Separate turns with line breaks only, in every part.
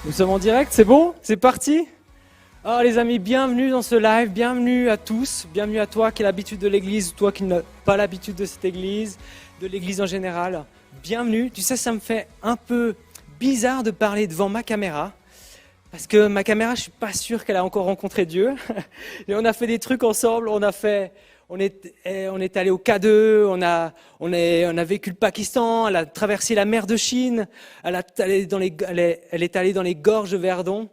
Nous sommes en direct, c'est bon? C'est parti? Oh les amis, bienvenue dans ce live, bienvenue à tous, bienvenue à toi qui as l'habitude de l'église, ou toi qui n'as pas l'habitude de cette église, de l'église en général. Bienvenue, tu sais ça me fait un peu bizarre de parler devant ma caméra, parce que ma caméra je suis pas sûr qu'elle a encore rencontré Dieu. Et on a fait des trucs ensemble, on est allé au K2, on a vécu le Pakistan, elle a traversé la mer de Chine, elle est allée dans les gorges de Verdon,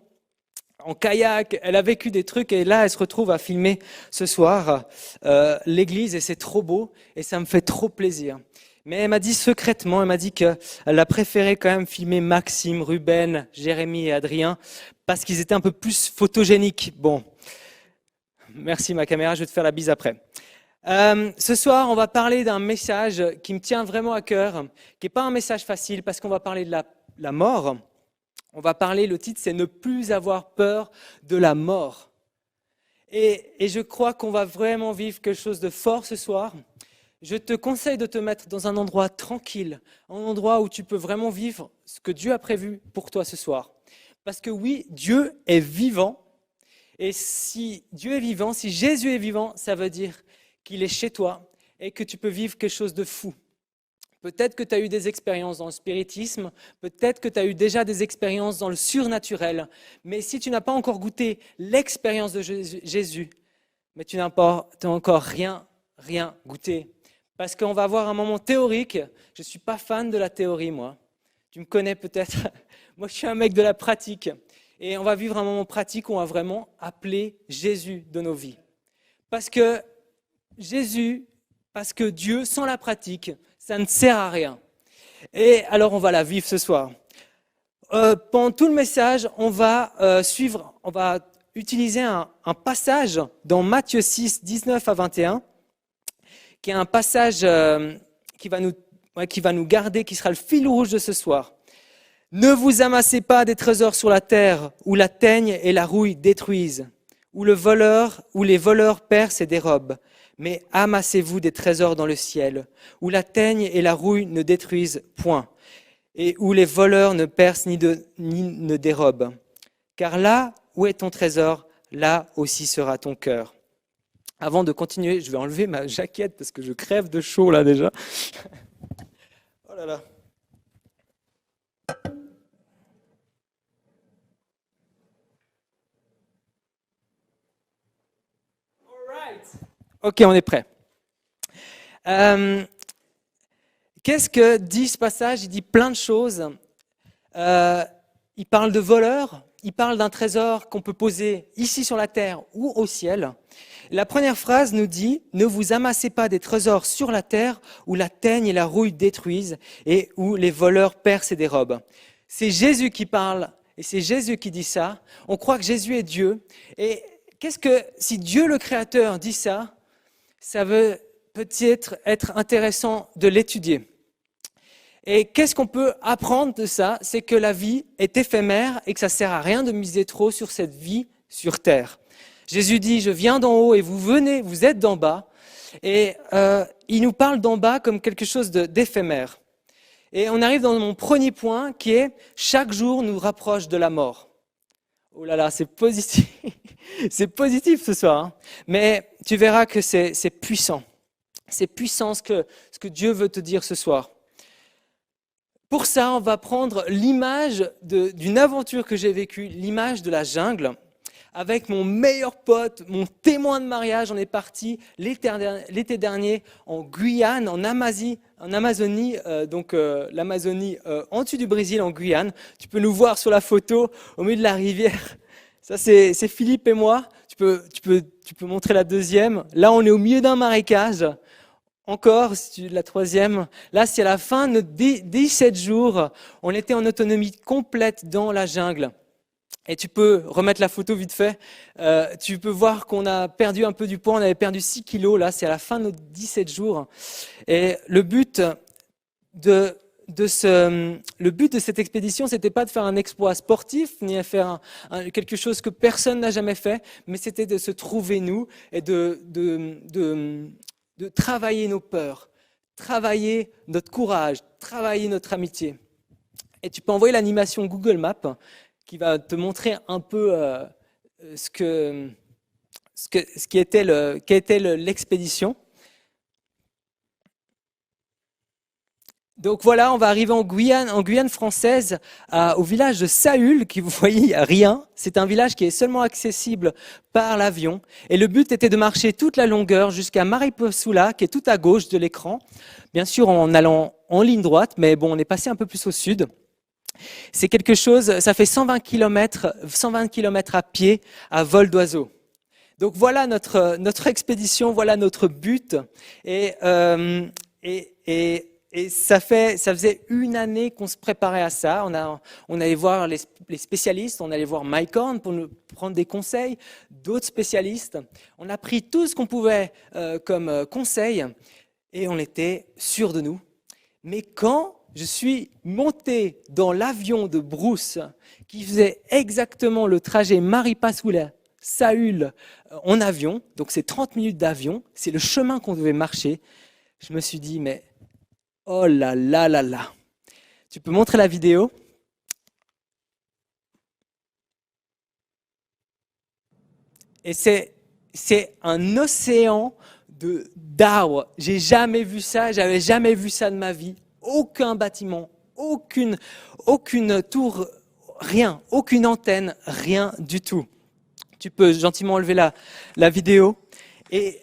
en kayak, elle a vécu des trucs et là elle se retrouve à filmer ce soir l'église et c'est trop beau et ça me fait trop plaisir. Mais elle m'a dit secrètement, elle m'a dit qu'elle a préféré quand même filmer Maxime, Ruben, Jérémy et Adrien parce qu'ils étaient un peu plus photogéniques. Bon, merci ma caméra, je vais te faire la bise après. Ce soir, on va parler d'un message qui me tient vraiment à cœur, qui n'est pas un message facile parce qu'on va parler de la mort. On va parler, le titre, c'est « Ne plus avoir peur de la mort ». Et je crois qu'on va vraiment vivre quelque chose de fort ce soir. Je te conseille de te mettre dans un endroit tranquille, un endroit où tu peux vraiment vivre ce que Dieu a prévu pour toi ce soir. Parce que oui, Dieu est vivant. Et si Dieu est vivant, si Jésus est vivant, ça veut dire qu'il est chez toi et que tu peux vivre quelque chose de fou. Peut-être que tu as eu des expériences dans le spiritisme, peut-être que tu as eu déjà des expériences dans le surnaturel, mais si tu n'as pas encore goûté l'expérience de Jésus, mais tu n'as encore rien goûté. Parce qu'on va avoir un moment théorique, je ne suis pas fan de la théorie moi, tu me connais peut-être, moi je suis un mec de la pratique, et on va vivre un moment pratique où on va vraiment appeler Jésus de nos vies. Parce que Dieu, sans la pratique, ça ne sert à rien. Et alors, on va la vivre ce soir. Pendant tout le message, on va utiliser un passage dans Matthieu 6, 19 à 21, qui est un passage qui va nous garder, qui sera le fil rouge de ce soir. Ne vous amassez pas des trésors sur la terre, où la teigne et la rouille détruisent, où les voleurs percent et dérobent. Mais amassez-vous des trésors dans le ciel, où la teigne et la rouille ne détruisent point, et où les voleurs ne percent ni ne dérobent. Car là où est ton trésor, là aussi sera ton cœur. Avant de continuer, je vais enlever ma jaquette parce que je crève de chaud là déjà. Oh là là. Ok, on est prêt. Qu'est-ce que dit ce passage? Il dit plein de choses. Il parle de voleurs, il parle d'un trésor qu'on peut poser ici sur la terre ou au ciel. La première phrase nous dit « Ne vous amassez pas des trésors sur la terre où la teigne et la rouille détruisent et où les voleurs percent et dérobent. » C'est Jésus qui parle et c'est Jésus qui dit ça. On croit que Jésus est Dieu. Et si Dieu le Créateur dit ça, ça veut peut-être être intéressant de l'étudier. Et qu'est-ce qu'on peut apprendre de ça? C'est que la vie est éphémère et que ça ne sert à rien de miser trop sur cette vie sur terre. Jésus dit, je viens d'en haut et vous êtes d'en bas. Et il nous parle d'en bas comme quelque chose d'éphémère. Et on arrive dans mon premier point qui est, chaque jour nous rapproche de la mort. Oh là là, c'est positif. C'est positif ce soir. Hein. Mais tu verras que c'est puissant. C'est puissant ce que Dieu veut te dire ce soir. Pour ça, on va prendre l'image d'une aventure que j'ai vécue, l'image de la jungle. Avec mon meilleur pote, mon témoin de mariage, on est parti l'été dernier en Guyane, en Amazonie, l'Amazonie en dessus du Brésil, en Guyane. Tu peux nous voir sur la photo au milieu de la rivière. Ça, c'est Philippe et moi. Tu peux montrer la deuxième. Là, on est au milieu d'un marécage. Encore, la troisième. Là, c'est à la fin de 17 jours. On était en autonomie complète dans la jungle. Et tu peux remettre la photo vite fait. Tu peux voir qu'on a perdu un peu du poids. On avait perdu 6 kilos. Là, c'est à la fin de nos 17 jours. Et le but de cette expédition, c'était pas de faire un exploit sportif, ni de faire quelque chose que personne n'a jamais fait, mais c'était de se trouver nous et de travailler nos peurs, travailler notre courage, travailler notre amitié. Et tu peux envoyer l'animation Google Maps qui va te montrer un peu ce qui était l'expédition. Donc voilà, on va arriver en Guyane française, au village de Saül, qui vous voyez, il n'y a rien. C'est un village qui est seulement accessible par l'avion. Et le but était de marcher toute la longueur jusqu'à Maripasoula, qui est tout à gauche de l'écran. Bien sûr, en allant en ligne droite, mais bon, on est passé un peu plus au sud. C'est quelque chose, ça fait 120 km à pied, à vol d'oiseau. Donc voilà notre expédition, voilà notre but. Et ça faisait une année qu'on se préparait à ça. On allait voir les spécialistes, on allait voir Mike Horn pour nous prendre des conseils, d'autres spécialistes. On a pris tout ce qu'on pouvait comme conseil et on était sûrs de nous. Mais quand je suis monté dans l'avion de Bruce, qui faisait exactement le trajet Maripasoula-Saül en avion, donc c'est 30 minutes d'avion, c'est le chemin qu'on devait marcher, je me suis dit, mais oh là là là là. Tu peux montrer la vidéo? Et c'est un océan d'arbres. J'ai jamais vu ça, j'avais jamais vu ça de ma vie. Aucun bâtiment, aucune tour, rien, aucune antenne, rien du tout. Tu peux gentiment enlever la vidéo. Et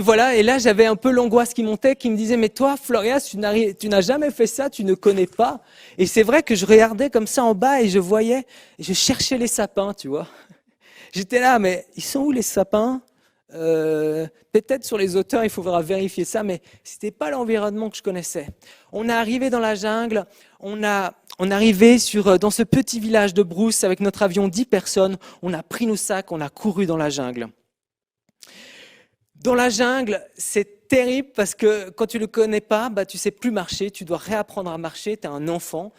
voilà, et là j'avais un peu l'angoisse qui montait, qui me disait, mais toi, Florias, tu n'as jamais fait ça, tu ne connais pas. Et c'est vrai que je regardais comme ça en bas et je voyais, et je cherchais les sapins, tu vois. J'étais là, mais ils sont où les sapins? Peut-être sur les hauteurs, il faudra vérifier ça, mais c'était pas l'environnement que je connaissais. On est arrivé dans la jungle, on est arrivé dans ce petit village de Brousse avec notre avion 10 personnes, on a pris nos sacs, on a couru dans la jungle. Dans la jungle, c'est terrible parce que quand tu le connais pas, tu sais plus marcher, tu dois réapprendre à marcher, tu es un enfant.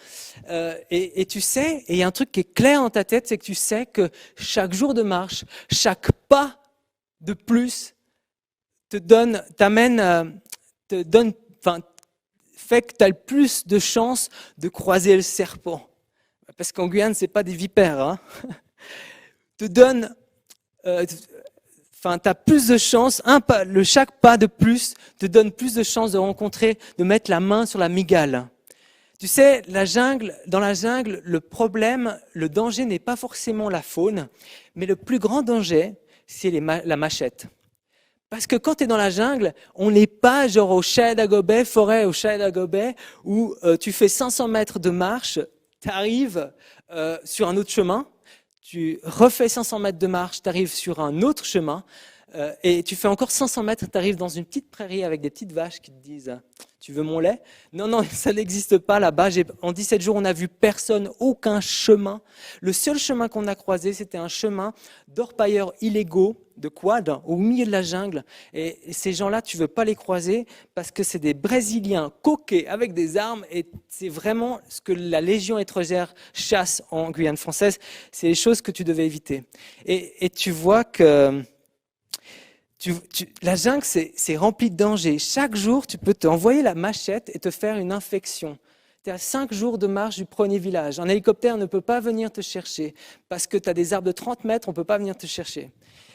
Et tu sais, et il y a un truc qui est clair dans ta tête, c'est que tu sais que chaque jour de marche, chaque pas de plus fait que tu as le plus de chances de croiser le serpent. Parce qu'en Guyane, c'est pas des vipères. Hein. T'as plus de chances, chaque pas de plus te donne plus de chances de mettre la main sur la mygale. Tu sais, dans la jungle, le problème, le danger n'est pas forcément la faune, mais le plus grand danger, c'est la machette. Parce que quand tu es dans la jungle, on n'est pas genre forêt au Shahid Agobeh, où tu fais 500 mètres de marche, tu arrives sur un autre chemin, tu refais 500 mètres de marche, tu arrives sur un autre chemin, et tu fais encore 500 mètres, tu arrives dans une petite prairie avec des petites vaches qui te disent « Tu veux mon lait ?» Non, ça n'existe pas là-bas. En 17 jours, on n'a vu personne, aucun chemin. Le seul chemin qu'on a croisé, c'était un chemin d'orpailleurs illégaux, de quad, au milieu de la jungle. Et ces gens-là, tu ne veux pas les croiser parce que c'est des Brésiliens coqués avec des armes et c'est vraiment ce que la Légion étrangère chasse en Guyane française. C'est les choses que tu devais éviter. Et tu vois que la jungle, c'est rempli de dangers. Chaque jour, tu peux t'envoyer la machette et te faire une infection. Tu es à 5 jours de marche du premier village. Un hélicoptère ne peut pas venir te chercher parce que tu as des arbres de 30 mètres, on ne peut pas venir te chercher.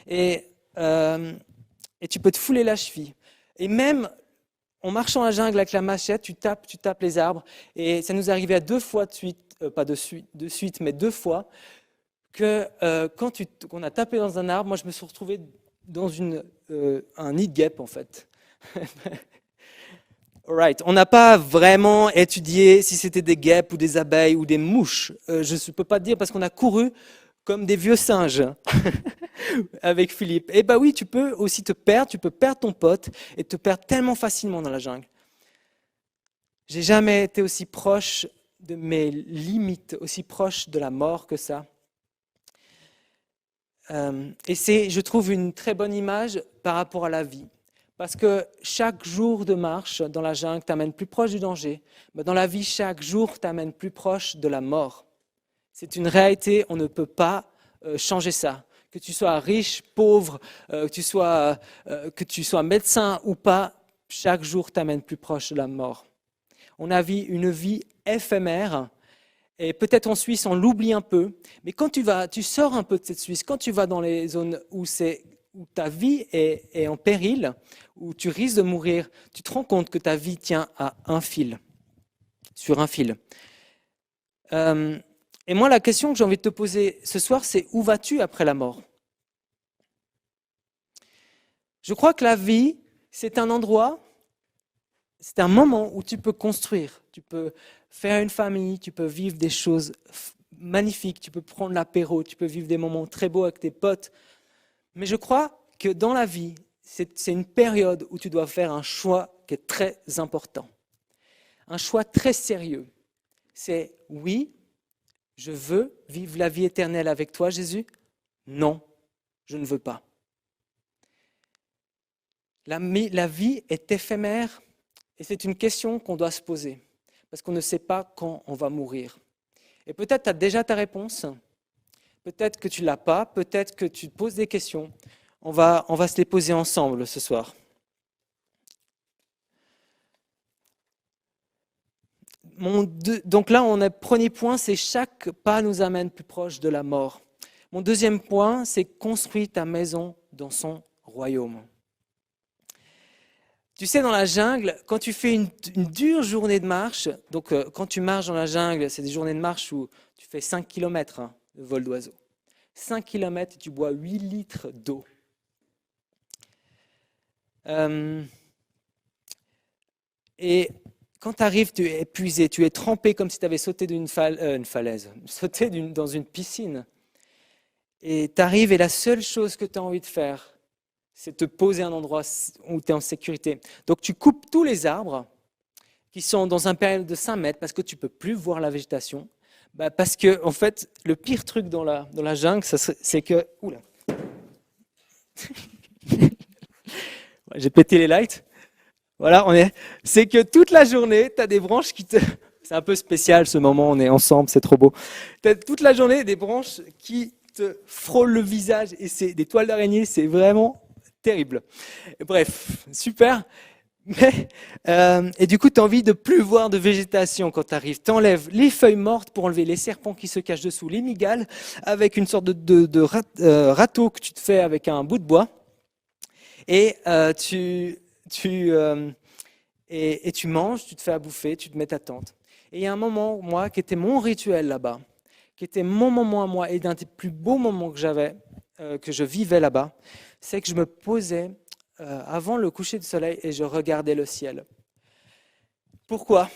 Et tu peux te fouler la cheville. Et même en marchant à la jungle avec la machette, tu tapes les arbres. Et ça nous arrivait à 2 fois de suite, pas de suite, mais 2 fois, que quand on a tapé dans un arbre, moi je me suis retrouvé dans un nid de guêpe en fait. Right. On n'a pas vraiment étudié si c'était des guêpes ou des abeilles ou des mouches. Je ne peux pas te dire parce qu'on a couru comme des vieux singes avec Philippe. Et oui, tu peux aussi te perdre, tu peux perdre ton pote et te perdre tellement facilement dans la jungle. J'ai jamais été aussi proche de mes limites, aussi proche de la mort que ça. Et c'est, je trouve, une très bonne image par rapport à la vie. Parce que chaque jour de marche dans la jungle t'amène plus proche du danger. Mais dans la vie, chaque jour t'amène plus proche de la mort. C'est une réalité, on ne peut pas changer ça. Que tu sois riche, pauvre, que tu sois médecin ou pas, chaque jour t'amène plus proche de la mort. On a une vie éphémère Et peut-être en Suisse, on l'oublie un peu. Mais quand tu sors un peu de cette Suisse, quand tu vas dans les zones où ta vie est en péril, où tu risques de mourir, tu te rends compte que ta vie tient à un fil, sur un fil. Et moi, la question que j'ai envie de te poser ce soir, c'est où vas-tu après la mort? Je crois que la vie, c'est un endroit, c'est un moment où tu peux construire, tu peux faire une famille, tu peux vivre des choses magnifiques, tu peux prendre l'apéro, tu peux vivre des moments très beaux avec tes potes. Mais je crois que dans la vie, c'est une période où tu dois faire un choix qui est très important. Un choix très sérieux. C'est oui, je veux vivre la vie éternelle avec toi, Jésus. Non, je ne veux pas. La vie est éphémère et c'est une question qu'on doit se poser parce qu'on ne sait pas quand on va mourir. Et peut-être tu as déjà ta réponse, peut-être que tu ne l'as pas, peut-être que tu te poses des questions. On va se les poser ensemble ce soir. Donc là, premier point, c'est chaque pas nous amène plus proche de la mort. Mon deuxième point, c'est construis ta maison dans son royaume. Tu sais, dans la jungle, quand tu fais une dure journée de marche, donc quand tu marches dans la jungle, c'est des journées de marche où tu fais 5 km de vol d'oiseau. 5 km et tu bois 8 litres d'eau. Et quand tu arrives, tu es épuisé, tu es trempé comme si tu avais sauté d'une falaise, sauté dans une piscine. Et tu arrives et la seule chose que tu as envie de faire, c'est te poser à un endroit où tu es en sécurité. Donc tu coupes tous les arbres qui sont dans un périmètre de 5 mètres parce que tu ne peux plus voir la végétation. Parce que, en fait, le pire truc dans la jungle, c'est que... Oula. J'ai pété les lights. Voilà, c'est que toute la journée, tu as des branches qui te... C'est un peu spécial ce moment, on est ensemble, c'est trop beau. Tu as toute la journée des branches qui te frôlent le visage et c'est des toiles d'araignée, c'est vraiment terrible. Bref, super. Et du coup, tu as envie de plus voir de végétation quand tu arrives. Tu enlèves les feuilles mortes pour enlever les serpents qui se cachent dessous, les mygales, avec une sorte de râteau que tu te fais avec un bout de bois. Et tu manges, tu te fais à bouffer, tu te mets ta tente. Et il y a un moment, moi, qui était mon rituel là-bas, qui était mon moment à moi, et d'un des plus beaux moments que j'avais, que je vivais là-bas, c'est que je me posais avant le coucher du soleil et je regardais le ciel. Pourquoi ?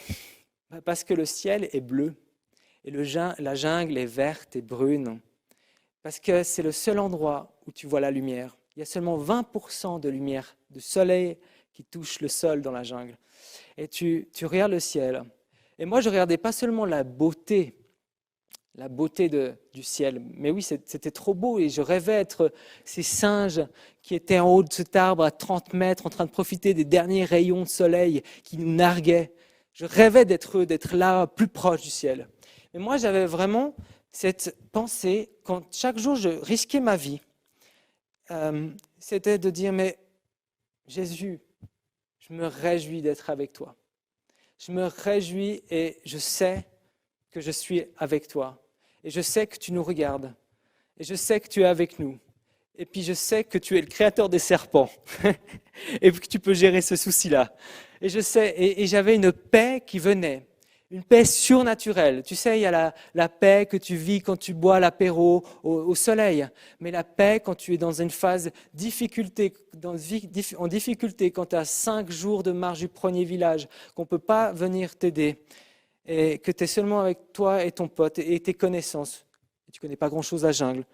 Parce que le ciel est bleu et la jungle est verte et brune. Parce que c'est le seul endroit où tu vois la lumière. Il y a seulement 20% de lumière, de soleil qui touche le sol dans la jungle. Et tu regardes le ciel. Et moi, je ne regardais pas seulement la beauté du ciel. Mais oui, c'était trop beau et je rêvais être ces singes qui étaient en haut de cet arbre à 30 mètres en train de profiter des derniers rayons de soleil qui nous narguaient. Je rêvais d'être eux, d'être là, plus proche du ciel. Mais moi, j'avais vraiment cette pensée, quand chaque jour je risquais ma vie, c'était de dire, mais Jésus, je me réjouis d'être avec toi. Je me réjouis et je sais que je suis avec toi. Et je sais que tu nous regardes. Et je sais que tu es avec nous. Et puis je sais que tu es le créateur des serpents. Et que tu peux gérer ce souci-là. Et je sais, et j'avais une paix qui venait. Une paix surnaturelle. Tu sais, il y a la paix que tu vis quand tu bois l'apéro au soleil. Mais la paix quand tu es dans une phase difficulté, en difficulté, quand tu as 5 jours de marche du premier village, qu'on ne peut pas venir t'aider. Et que tu es seulement avec toi et ton pote et tes connaissances. Et tu ne connais pas grand-chose à la jungle.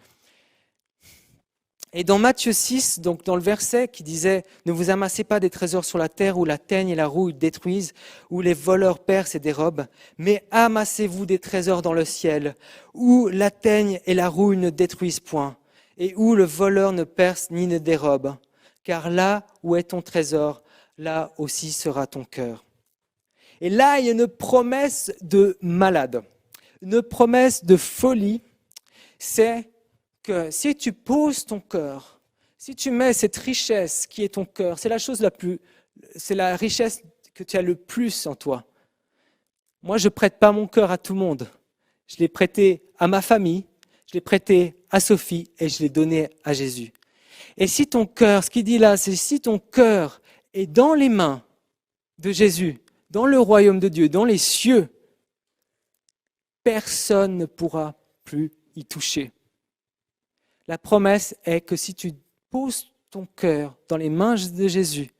Et dans Matthieu 6, donc dans le verset qui disait « Ne vous amassez pas des trésors sur la terre où la teigne et la rouille détruisent, où les voleurs percent et dérobent, mais amassez-vous des trésors dans le ciel, où la teigne et la rouille ne détruisent point, et où le voleur ne perce ni ne dérobe. Car là où est ton trésor, là aussi sera ton cœur. » Et là, il y a une promesse de malade, une promesse de folie, c'est que si tu poses ton cœur, si tu mets cette richesse qui est ton cœur, c'est la richesse que tu as le plus en toi. Moi, je ne prête pas mon cœur à tout le monde. je l'ai prêté à ma famille, je l'ai prêté à Sophie et je l'ai donné à Jésus. Et si ton cœur, ce qu'il dit là, c'est si ton cœur est dans les mains de Jésus, dans le royaume de Dieu, dans les cieux, personne ne pourra plus y toucher. La promesse est que si tu poses ton cœur dans les mains de Jésus,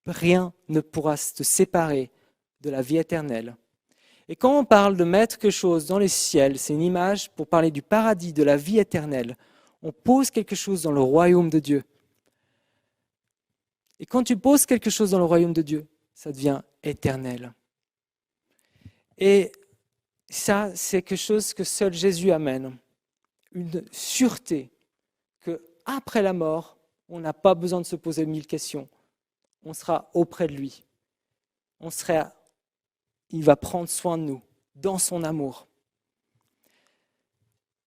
rien ne pourra te séparer de la vie éternelle. Et quand on parle de mettre quelque chose dans les ciels, c'est une image pour parler du paradis, de la vie éternelle. On pose quelque chose dans le royaume de Dieu. Et quand tu poses quelque chose dans le royaume de Dieu, ça devient éternel. Et ça, c'est quelque chose que seul Jésus amène. Une sûreté qu'après la mort, on n'a pas besoin de se poser 1000 questions. On sera auprès de lui. Il va prendre soin de nous, dans son amour.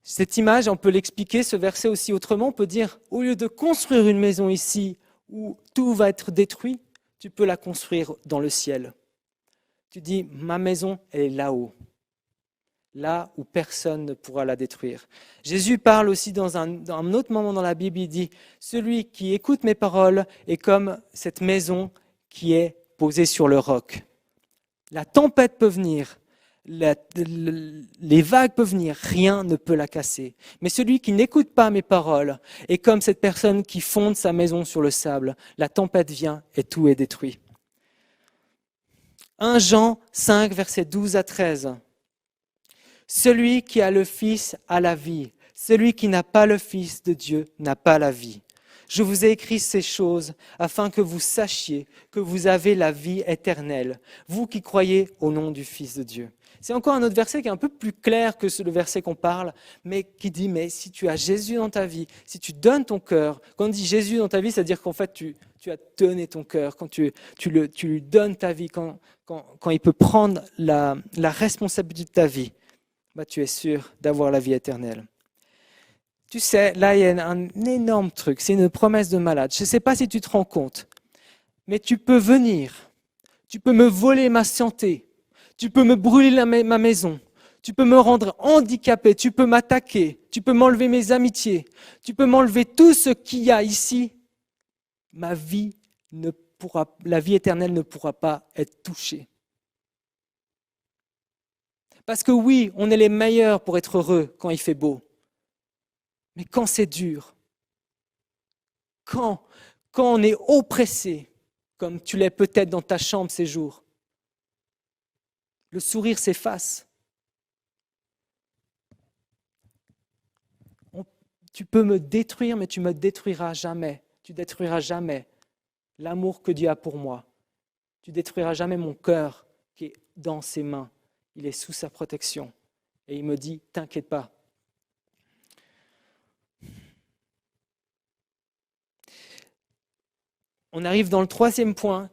Cette image, on peut l'expliquer, ce verset aussi autrement. On peut dire, au lieu de construire une maison ici où tout va être détruit, tu peux la construire dans le ciel. Tu dis, ma maison, elle est là-haut, là où personne ne pourra la détruire. Jésus parle aussi dans un autre moment dans la Bible, il dit, celui qui écoute mes paroles est comme cette maison qui est posée sur le roc. La tempête peut venir, les vagues peuvent venir, rien ne peut la casser. Mais celui qui n'écoute pas mes paroles est comme cette personne qui fonde sa maison sur le sable. La tempête vient et tout est détruit. 1 Jean 5, versets 12 à 13. Celui qui a le Fils a la vie. Celui qui n'a pas le Fils de Dieu n'a pas la vie. Je vous ai écrit ces choses afin que vous sachiez que vous avez la vie éternelle, vous qui croyez au nom du Fils de Dieu. C'est encore un autre verset qui est un peu plus clair que le verset qu'on parle, mais qui dit, mais si tu as Jésus dans ta vie, si tu donnes ton cœur, quand on dit Jésus dans ta vie, c'est-à-dire qu'en fait tu as donné ton cœur, quand tu lui donnes ta vie, quand il peut prendre la responsabilité de ta vie, bah, tu es sûr d'avoir la vie éternelle. Tu sais, là, il y a un énorme truc, c'est une promesse de malade. Je ne sais pas si tu te rends compte, mais tu peux venir, tu peux me voler ma santé, tu peux me brûler ma maison, tu peux me rendre handicapé, tu peux m'attaquer, tu peux m'enlever mes amitiés, tu peux m'enlever tout ce qu'il y a ici. La vie éternelle ne pourra pas être touchée. Parce que oui, on est les meilleurs pour être heureux quand il fait beau. Mais quand c'est dur, quand on est oppressé, comme tu l'es peut-être dans ta chambre ces jours, le sourire s'efface. Tu peux me détruire, mais tu ne me détruiras jamais. Tu ne détruiras jamais l'amour que Dieu a pour moi. Tu ne détruiras jamais mon cœur qui est dans ses mains. Il est sous sa protection. Et il me dit, t'inquiète pas. On arrive dans le troisième point.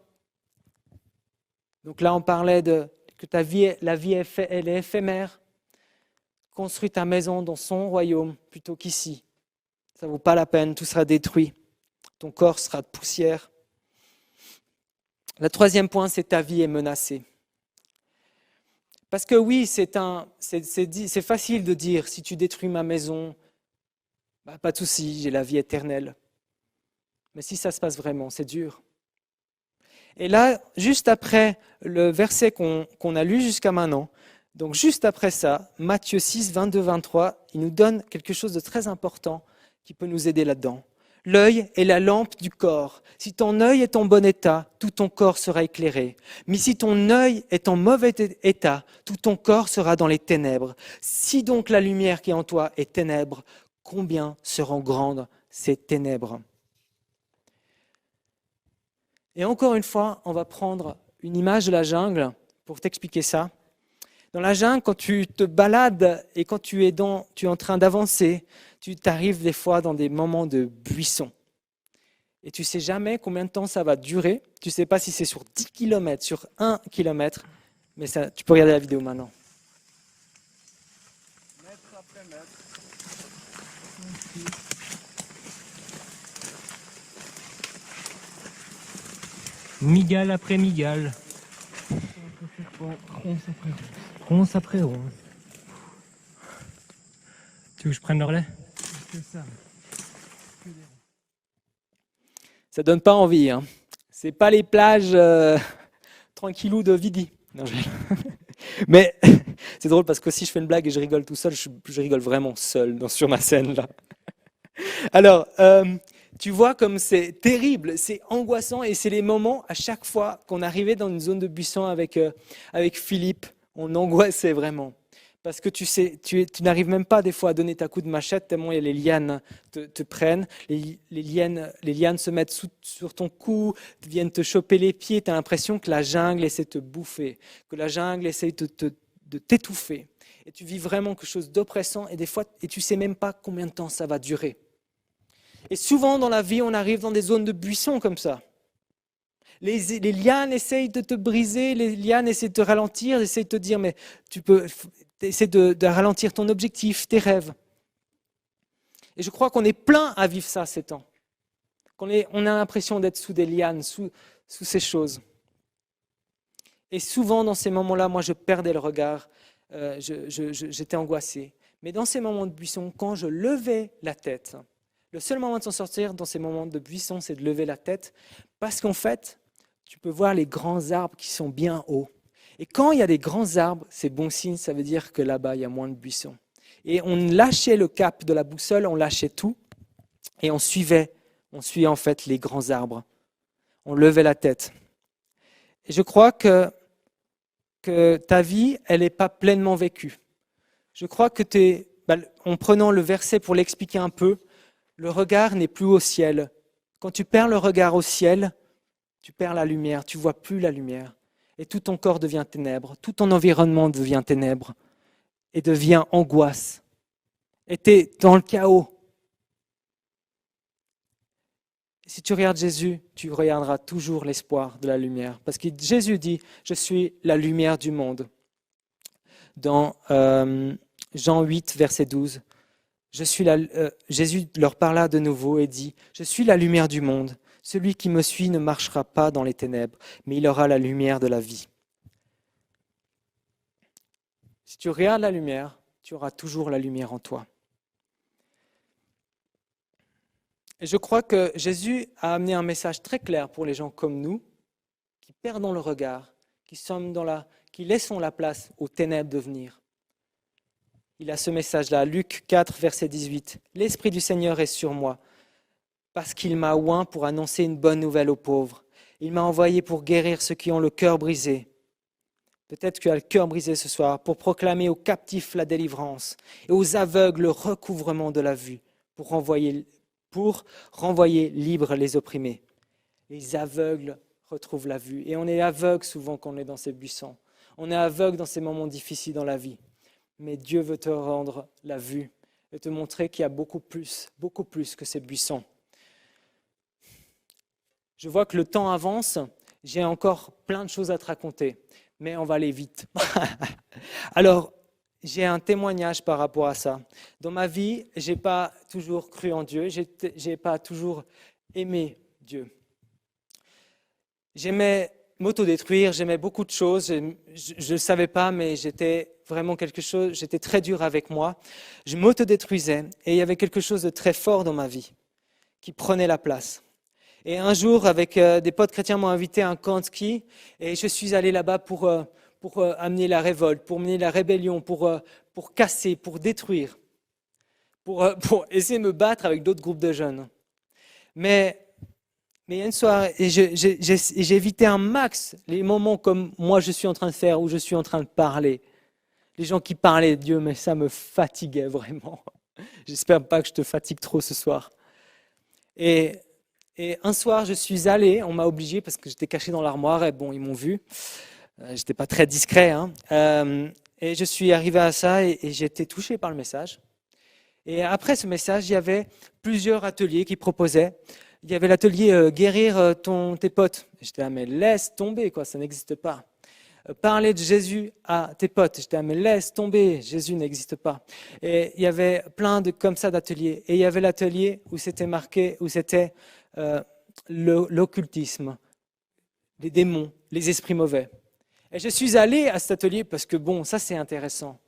Donc là, on parlait que la vie elle est éphémère. Construis ta maison dans son royaume plutôt qu'ici. Ça ne vaut pas la peine, tout sera détruit. Ton corps sera de poussière. Le troisième point, c'est ta vie est menacée. Parce que oui, c'est facile de dire, si tu détruis ma maison, bah, pas de souci, j'ai la vie éternelle. Mais si ça se passe vraiment, c'est dur. Et là, juste après le verset qu'on a lu jusqu'à maintenant, donc juste après ça, Matthieu 6, 22, 23, il nous donne quelque chose de très important qui peut nous aider là-dedans. L'œil est la lampe du corps. Si ton œil est en bon état, tout ton corps sera éclairé. Mais si ton œil est en mauvais état, tout ton corps sera dans les ténèbres. Si donc la lumière qui est en toi est ténèbres, combien seront grandes ces ténèbres ? Et encore une fois, on va prendre une image de la jungle pour t'expliquer ça. Dans la jungle, quand tu te balades et quand tu es en train d'avancer, tu t'arrives des fois dans des moments de buisson. Et tu ne sais jamais combien de temps ça va durer. Tu ne sais pas si c'est sur 10 km, sur 1 km. Mais ça, tu peux regarder la vidéo maintenant. Mètre après mètre. Migale après migale. Ronce après ronce. Tu veux que je prenne le relais? Ça donne pas envie, hein. C'est pas les plages tranquillou de Vidi. Non, mais c'est drôle parce que si je fais une blague et je rigole tout seul, je rigole vraiment seul sur ma scène là. Alors, tu vois comme c'est terrible, c'est angoissant et c'est les moments à chaque fois qu'on arrivait dans une zone de buisson avec Philippe, on angoissait vraiment. Parce que tu sais, tu n'arrives même pas des fois à donner ta coup de machette tellement les lianes te prennent, les lianes se mettent sur ton cou, viennent te choper les pieds, tu as l'impression que la jungle essaie de te bouffer, que la jungle essaie de t'étouffer. Et tu vis vraiment quelque chose d'oppressant et des fois, et tu sais même pas combien de temps ça va durer. Et souvent dans la vie, on arrive dans des zones de buisson comme ça. Les lianes essayent de te briser, les lianes essayent de te ralentir, essayent de te dire, mais tu peux essayer de ralentir ton objectif, tes rêves. Et je crois qu'on est plein à vivre ça ces temps. On a l'impression d'être sous des lianes, sous ces choses. Et souvent dans ces moments-là, moi je perdais le regard, j'étais angoissé. Mais dans ces moments de buisson, quand je levais la tête, le seul moment de s'en sortir dans ces moments de buisson, c'est de lever la tête, parce qu'en fait, tu peux voir les grands arbres qui sont bien hauts. Et quand il y a des grands arbres, c'est bon signe, ça veut dire que là-bas, il y a moins de buissons. Et on lâchait le cap de la boussole, on lâchait tout, et on suivait en fait les grands arbres. On levait la tête. Et je crois que ta vie, elle n'est pas pleinement vécue. Je crois que en prenant le verset pour l'expliquer un peu, le regard n'est plus au ciel. Quand tu perds le regard au ciel, tu perds la lumière, tu ne vois plus la lumière. Et tout ton corps devient ténèbres, tout ton environnement devient ténèbres et devient angoisse. Et tu es dans le chaos. Si tu regardes Jésus, tu regarderas toujours l'espoir de la lumière. Parce que Jésus dit, je suis la lumière du monde. Dans Jean 8, verset 12, Jésus leur parla de nouveau et dit, je suis la lumière du monde. Celui qui me suit ne marchera pas dans les ténèbres, mais il aura la lumière de la vie. Si tu regardes la lumière, tu auras toujours la lumière en toi. Et je crois que Jésus a amené un message très clair pour les gens comme nous, qui perdons le regard, qui laissons la place aux ténèbres de venir. Il a ce message-là, Luc 4, verset 18. « L'Esprit du Seigneur est sur moi, parce qu'il m'a oint pour annoncer une bonne nouvelle aux pauvres. Il m'a envoyé pour guérir ceux qui ont le cœur brisé. » Peut-être que tu as le cœur brisé ce soir, pour proclamer aux captifs la délivrance et aux aveugles le recouvrement de la vue, pour renvoyer libres les opprimés. Les aveugles retrouvent la vue. Et on est aveugle souvent quand on est dans ces buissons. On est aveugle dans ces moments difficiles dans la vie. Mais Dieu veut te rendre la vue et te montrer qu'il y a beaucoup plus que ces buissons. Je vois que le temps avance, j'ai encore plein de choses à te raconter, mais on va aller vite. Alors, j'ai un témoignage par rapport à ça. Dans ma vie, je n'ai pas toujours cru en Dieu, je n'ai pas toujours aimé Dieu. J'aimais m'autodétruire, j'aimais beaucoup de choses, je ne savais pas, mais j'étais très dur avec moi. Je m'autodétruisais et il y avait quelque chose de très fort dans ma vie qui prenait la place. Et un jour, avec des potes chrétiens, m'ont invité à un camp de ski et je suis allé là-bas pour amener la révolte, pour mener la rébellion, pour casser, pour détruire, pour essayer de me battre avec d'autres groupes de jeunes. Mais il y a une soirée, et j'ai évité un max les moments comme moi je suis en train de faire, où je suis en train de parler. Les gens qui parlaient de Dieu, mais ça me fatiguait vraiment. J'espère pas que je te fatigue trop ce soir. Et un soir, je suis allé, on m'a obligé parce que j'étais caché dans l'armoire, et bon, ils m'ont vu. J'étais pas très discret, hein. Et je suis arrivé à ça et j'ai été touché par le message. Et après ce message, il y avait plusieurs ateliers qui proposaient. Il y avait l'atelier guérir tes potes. J'étais là, mais laisse tomber, quoi, ça n'existe pas. Parler de Jésus à tes potes. J'étais là, mais laisse tomber, Jésus n'existe pas. Et il y avait plein de comme ça d'ateliers. Et il y avait l'atelier où c'était marqué, où c'était l'occultisme, les démons, les esprits mauvais. Et je suis allé à cet atelier parce que bon, ça c'est intéressant.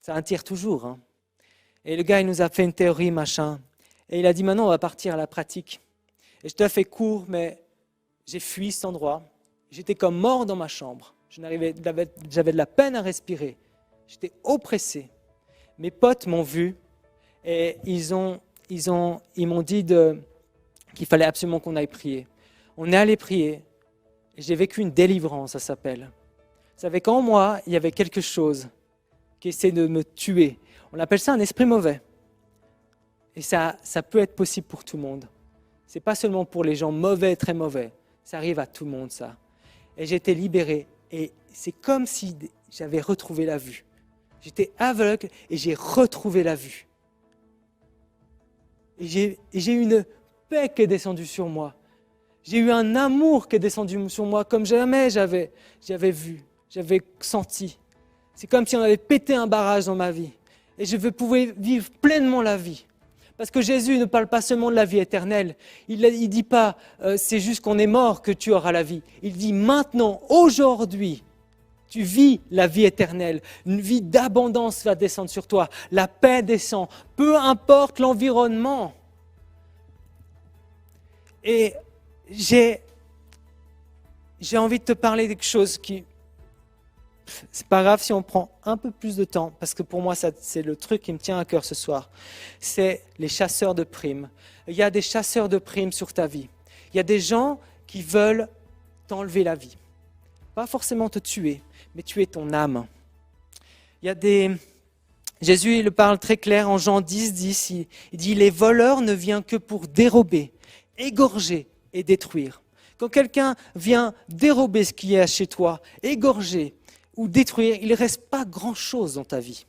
Ça attire toujours. Hein. Et le gars, il nous a fait une théorie, machin. Et il a dit, maintenant, on va partir à la pratique. Et je te la fais court, mais j'ai fui cet endroit. J'étais comme mort dans ma chambre. J'avais de la peine à respirer. J'étais oppressé. Mes potes m'ont vu et ils m'ont dit qu'il fallait absolument qu'on aille prier. On est allé prier et j'ai vécu une délivrance, ça s'appelle. Vous savez, qu'en moi, il y avait quelque chose qui essaie de me tuer. On appelle ça un esprit mauvais. Et ça peut être possible pour tout le monde. Ce n'est pas seulement pour les gens mauvais, très mauvais. Ça arrive à tout le monde, ça. Et j'ai été libéré. Et c'est comme si j'avais retrouvé la vue. J'étais aveugle et j'ai retrouvé la vue. Et j'ai eu une paix qui est descendue sur moi. J'ai eu un amour qui est descendu sur moi comme jamais j'avais vu, j'avais senti. C'est comme si on avait pété un barrage dans ma vie. Et je pouvais vivre pleinement la vie. Parce que Jésus ne parle pas seulement de la vie éternelle. Il ne dit pas c'est juste qu'on est mort que tu auras la vie. Il dit maintenant, aujourd'hui, tu vis la vie éternelle. Une vie d'abondance va descendre sur toi. La paix descend. Peu importe l'environnement. Et j'ai envie de te parler de quelque chose qui... C'est pas grave si on prend un peu plus de temps, parce que pour moi, c'est le truc qui me tient à cœur ce soir. C'est les chasseurs de primes. Il y a des chasseurs de primes sur ta vie. Il y a des gens qui veulent t'enlever la vie. Pas forcément te tuer, mais tuer ton âme. Jésus, il le parle très clair en Jean 10, il dit « Les voleurs ne viennent que pour dérober, égorger et détruire. » Quand quelqu'un vient dérober ce qui est chez toi, égorger ou détruire, il ne reste pas grand-chose dans ta vie.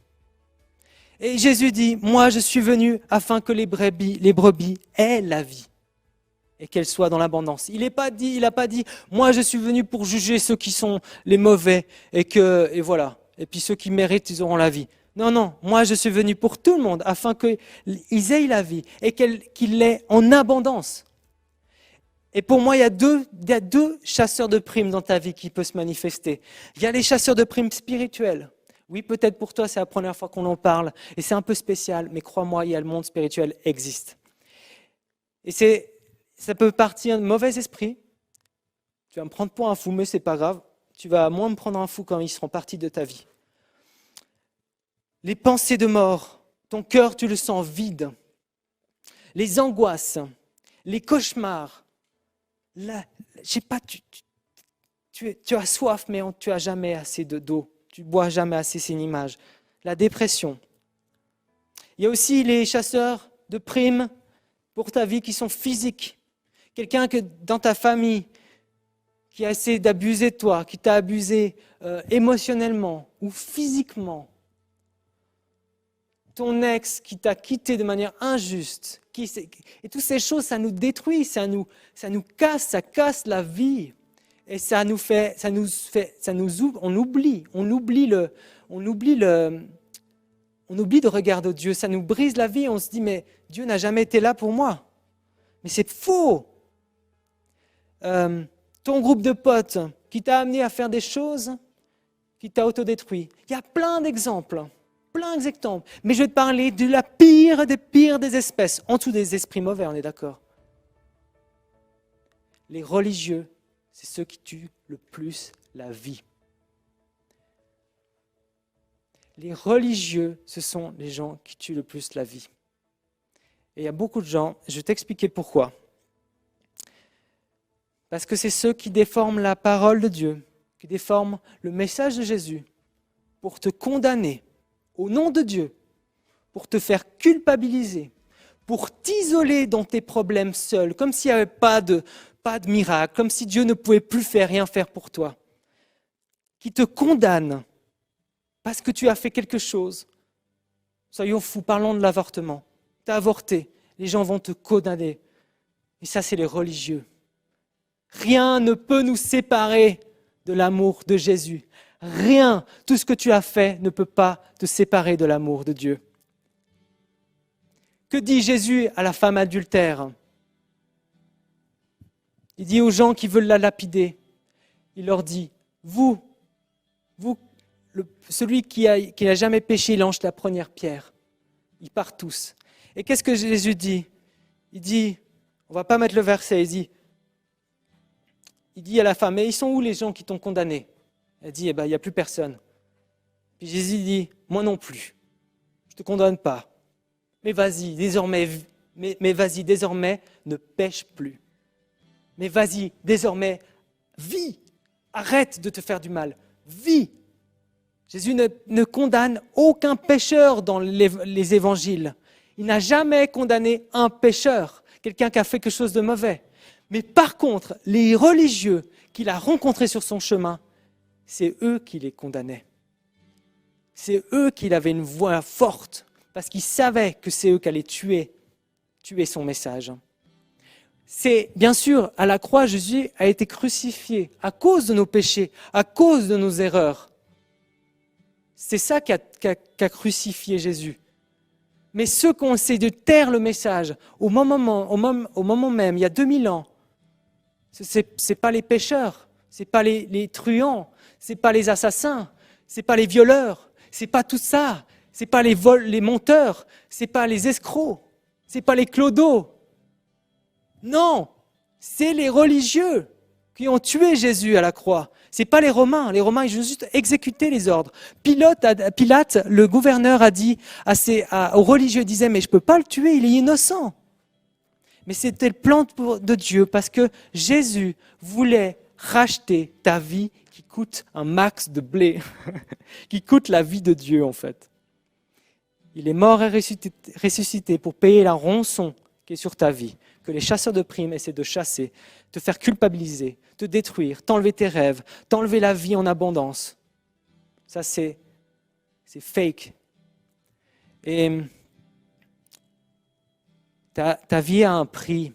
Et Jésus dit « Moi, je suis venu afin que les brebis aient la vie et qu'elles soient dans l'abondance. » Il n'a pas dit « Moi, je suis venu pour juger ceux qui sont les mauvais et voilà. Et puis ceux qui méritent, ils auront la vie. » Non, moi je suis venu pour tout le monde afin qu'ils aient la vie et qu'ils l'aient en abondance. Et pour moi, il y a deux chasseurs de primes dans ta vie qui peuvent se manifester. Il y a les chasseurs de primes spirituels. Oui, peut-être pour toi, c'est la première fois qu'on en parle et c'est un peu spécial, mais crois-moi, le monde spirituel existe. Et ça peut partir de mauvais esprits. Tu vas me prendre pour un fou, mais c'est pas grave. Tu vas moins me prendre un fou quand ils seront partis de ta vie. Les pensées de mort, ton cœur, tu le sens vide. Les angoisses, les cauchemars. Là, je sais pas, tu as soif, mais tu n'as jamais assez d'eau. Tu ne bois jamais assez, c'est une image. La dépression. Il y a aussi les chasseurs de primes pour ta vie qui sont physiques. Quelqu'un que dans ta famille qui a essayé d'abuser de toi, qui t'a abusé émotionnellement ou physiquement. Ton ex qui t'a quitté de manière injuste. Et toutes ces choses, ça nous détruit, ça nous casse, ça casse la vie. Et on oublie de regarder Dieu. Ça nous brise la vie. On se dit, mais Dieu n'a jamais été là pour moi. Mais c'est faux. Ton groupe de potes qui t'a amené à faire des choses qui t'a autodétruit. Il y a plein d'exemples. Mais je vais te parler de la pire des espèces, en dessous des esprits mauvais, on est d'accord. Les religieux, c'est ceux qui tuent le plus la vie. Les religieux, ce sont les gens qui tuent le plus la vie. Et il y a beaucoup de gens, je vais t'expliquer pourquoi. Parce que c'est ceux qui déforment la parole de Dieu, qui déforment le message de Jésus pour te condamner au nom de Dieu, pour te faire culpabiliser, pour t'isoler dans tes problèmes seul, comme s'il n'y avait pas de miracle, comme si Dieu ne pouvait plus rien faire pour toi, qui te condamne parce que tu as fait quelque chose. Soyons fous, parlons de l'avortement. Tu as avorté, les gens vont te condamner. Et ça, c'est les religieux. Rien ne peut nous séparer de l'amour de Jésus. Rien, tout ce que tu as fait ne peut pas te séparer de l'amour de Dieu. Que dit Jésus à la femme adultère ? Il dit aux gens qui veulent la lapider, il leur dit, vous Celui qui n'a jamais péché, il lance la première pierre. Ils partent tous. Et qu'est-ce que Jésus dit? Il dit, on ne va pas mettre le verset, il dit à la femme, mais ils sont où les gens qui t'ont condamné? Elle dit, il n'y a plus personne. Puis Jésus dit, moi non plus, je ne te condamne pas. Mais vas-y, désormais, ne pêche plus. Mais vas-y, désormais, vis. Arrête de te faire du mal. Vis. Jésus ne condamne aucun pécheur dans les évangiles. Il n'a jamais condamné un pécheur, quelqu'un qui a fait quelque chose de mauvais. Mais par contre, les religieux qu'il a rencontrés sur son chemin, c'est eux qui les condamnaient. C'est eux qui avaient une voix forte, parce qu'ils savaient que c'est eux qui allaient tuer son message. C'est bien sûr, à la croix, Jésus a été crucifié à cause de nos péchés, à cause de nos erreurs. C'est ça qui a crucifié Jésus. Mais ceux qui ont essayé de taire le message au moment même, il y a 2000 ans, ce n'est pas les pécheurs, ce n'est pas les truands, ce n'est pas les assassins, ce n'est pas les violeurs, ce n'est pas tout ça, ce n'est pas les menteurs, ce n'est pas les escrocs, ce n'est pas les clodos. Non, c'est les religieux qui ont tué Jésus à la croix. Ce n'est pas les Romains. Les Romains, ils ont juste exécuté les ordres. Pilate, le gouverneur, a dit aux religieux, disait, mais je ne peux pas le tuer, il est innocent. Mais c'était le plan de Dieu parce que Jésus voulait racheter ta vie qui coûte un max de blé, qui coûte la vie de Dieu en fait. Il est mort et ressuscité pour payer la rançon qui est sur ta vie, que les chasseurs de primes essaient de chasser, te faire culpabiliser, te détruire, t'enlever tes rêves, t'enlever la vie en abondance. Ça, c'est fake. Et ta vie a un prix.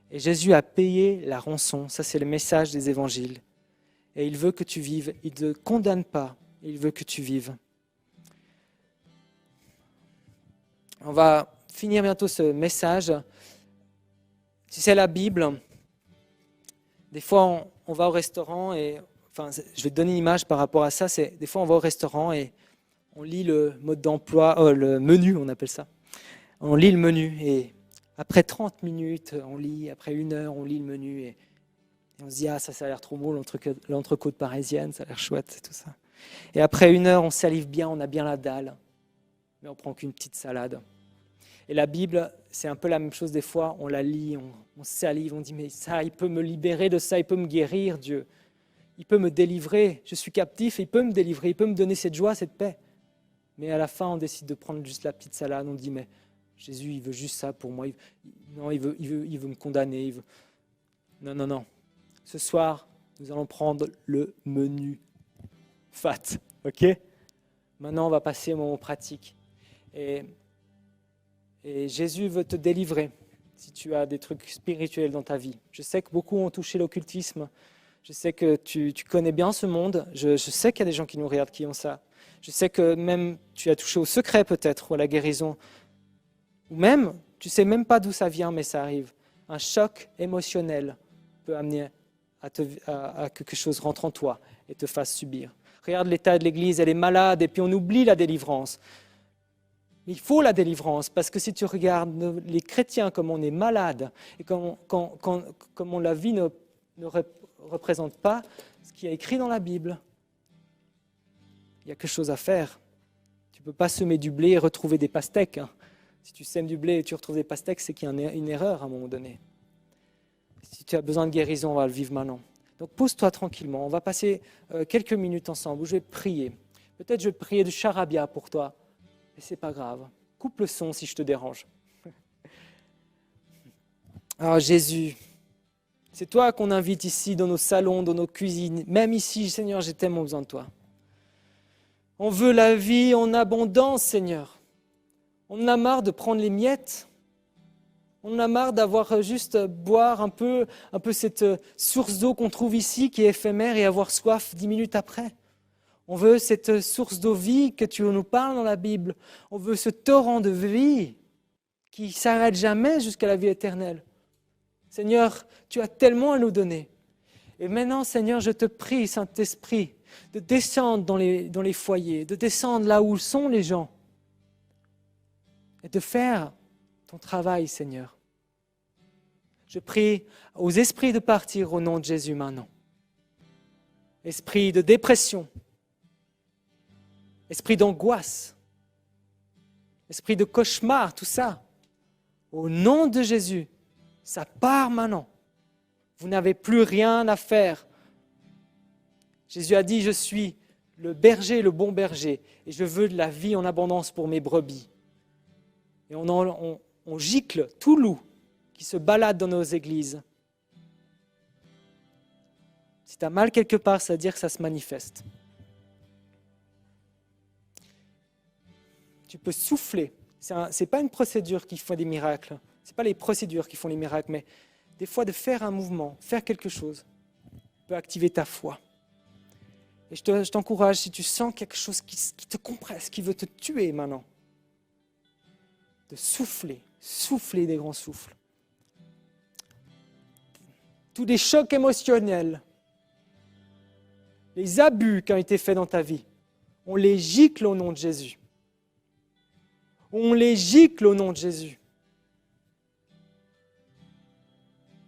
Et Jésus a payé la rançon. Ça, c'est le message des évangiles. Et il veut que tu vives. Il ne te condamne pas. Il veut que tu vives. On va finir bientôt ce message. Tu sais, la Bible, des fois, on va au restaurant et, je vais te donner une image par rapport à ça. Des fois, on va au restaurant et on lit le mode d'emploi, le menu, on appelle ça. On lit le menu et après 30 minutes, on lit. Après 1 heure, on lit le menu et on se dit, ça a l'air trop beau, l'entrecôte parisienne, ça a l'air chouette, tout ça. Et après 1 heure, on salive bien, on a bien la dalle, mais on prend qu'une petite salade. Et la Bible, c'est un peu la même chose des fois, on la lit, on salive, on dit, mais ça, il peut me libérer de ça, il peut me guérir, Dieu. Il peut me délivrer, je suis captif, il peut me délivrer, il peut me donner cette joie, cette paix. Mais à la fin, on décide de prendre juste la petite salade, on dit, mais Jésus, il veut juste ça pour moi, il veut me condamner. Non. Ce soir, nous allons prendre le menu fat, ok? Maintenant, on va passer au moment pratique. Et Jésus veut te délivrer si tu as des trucs spirituels dans ta vie. Je sais que beaucoup ont touché l'occultisme. Je sais que tu connais bien ce monde. Je sais qu'il y a des gens qui nous regardent qui ont ça. Je sais que même tu as touché au secret peut-être ou à la guérison. Ou même, tu ne sais même pas d'où ça vient, mais ça arrive. Un choc émotionnel peut amener à que quelque chose rentre en toi et te fasse subir. Regarde l'état de l'Église, elle est malade et puis on oublie la délivrance. Mais il faut la délivrance, parce que si tu regardes les chrétiens comme on est malade et comme la vie ne représente pas ce qui est écrit dans la Bible, il y a quelque chose à faire. Tu ne peux pas semer du blé et retrouver des pastèques. Si tu sèmes du blé et tu retrouves des pastèques, c'est qu'il y a une erreur à un moment donné. Si tu as besoin de guérison, on va le vivre maintenant. Donc pose-toi tranquillement. On va passer quelques minutes ensemble où je vais prier. Peut-être je vais prier de charabia pour toi. Et ce n'est pas grave. Coupe le son si je te dérange. Alors Jésus, c'est toi qu'on invite ici dans nos salons, dans nos cuisines. Même ici, Seigneur, j'ai tellement besoin de toi. On veut la vie en abondance, Seigneur. On en a marre de prendre les miettes. On en a marre d'avoir juste boire un peu cette source d'eau qu'on trouve ici qui est éphémère et avoir soif 10 minutes après. On veut cette source d'eau vie que tu nous parles dans la Bible. On veut ce torrent de vie qui ne s'arrête jamais jusqu'à la vie éternelle. Seigneur, tu as tellement à nous donner. Et maintenant, Seigneur, je te prie, Saint-Esprit, de descendre dans les foyers, de descendre là où sont les gens et de faire ton travail, Seigneur. Je prie aux esprits de partir au nom de Jésus maintenant. Esprit de dépression, esprit d'angoisse, esprit de cauchemar, tout ça. Au nom de Jésus, ça part maintenant. Vous n'avez plus rien à faire. Jésus a dit, je suis le berger, le bon berger, et je veux de la vie en abondance pour mes brebis. Et on gicle tout loup qui se balade dans nos églises. Si tu as mal quelque part, ça veut dire que ça se manifeste. Tu peux souffler. Ce n'est pas une procédure qui fait des miracles. Ce n'est pas les procédures qui font les miracles, mais des fois de faire un mouvement, faire quelque chose, peut activer ta foi. Et je t'encourage, si tu sens quelque chose qui te compresse, qui veut te tuer maintenant, de souffler des grands souffles. Tous les chocs émotionnels, les abus qui ont été faits dans ta vie, on les gicle au nom de Jésus. On les gicle au nom de Jésus.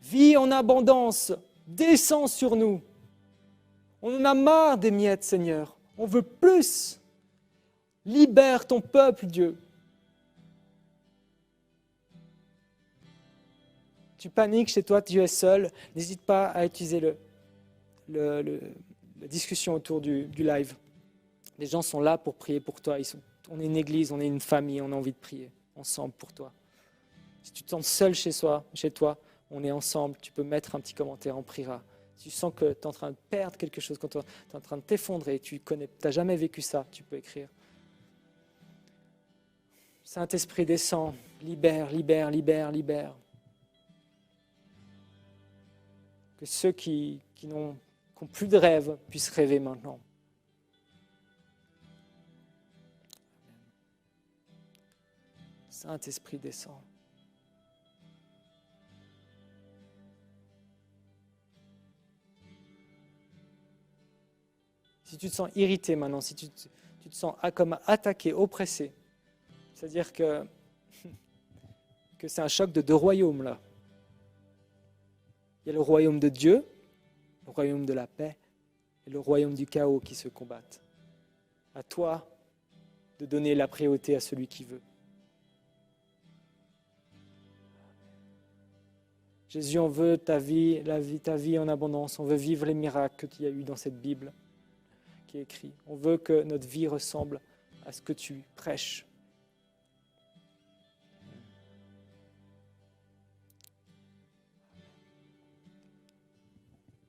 Vie en abondance, descends sur nous. On en a marre des miettes, Seigneur. On veut plus. Libère ton peuple, Dieu. Tu paniques chez toi, tu es seul. N'hésite pas à utiliser la discussion autour du live. Les gens sont là pour prier pour toi. On est une église, on est une famille, on a envie de prier ensemble pour toi. Si tu te sens seul chez toi, on est ensemble. Tu peux mettre un petit commentaire, on priera. Si tu sens que tu es en train de perdre quelque chose, quand tu es en train de t'effondrer, tu n'as jamais vécu ça, tu peux écrire. Saint-Esprit, descend, libère, libère, libère, libère. Que ceux qui n'ont plus de rêve puissent rêver maintenant. Saint-Esprit, descend. Si tu te sens irrité maintenant, si tu te sens comme attaqué, oppressé, c'est-à-dire que c'est un choc de deux royaumes là. Il y a le royaume de Dieu, le royaume de la paix et le royaume du chaos qui se combattent. À toi de donner la priorité à celui qui veut. Jésus, on veut ta vie en abondance. On veut vivre les miracles qu'il y a eu dans cette Bible qui est écrit. On veut que notre vie ressemble à ce que tu prêches.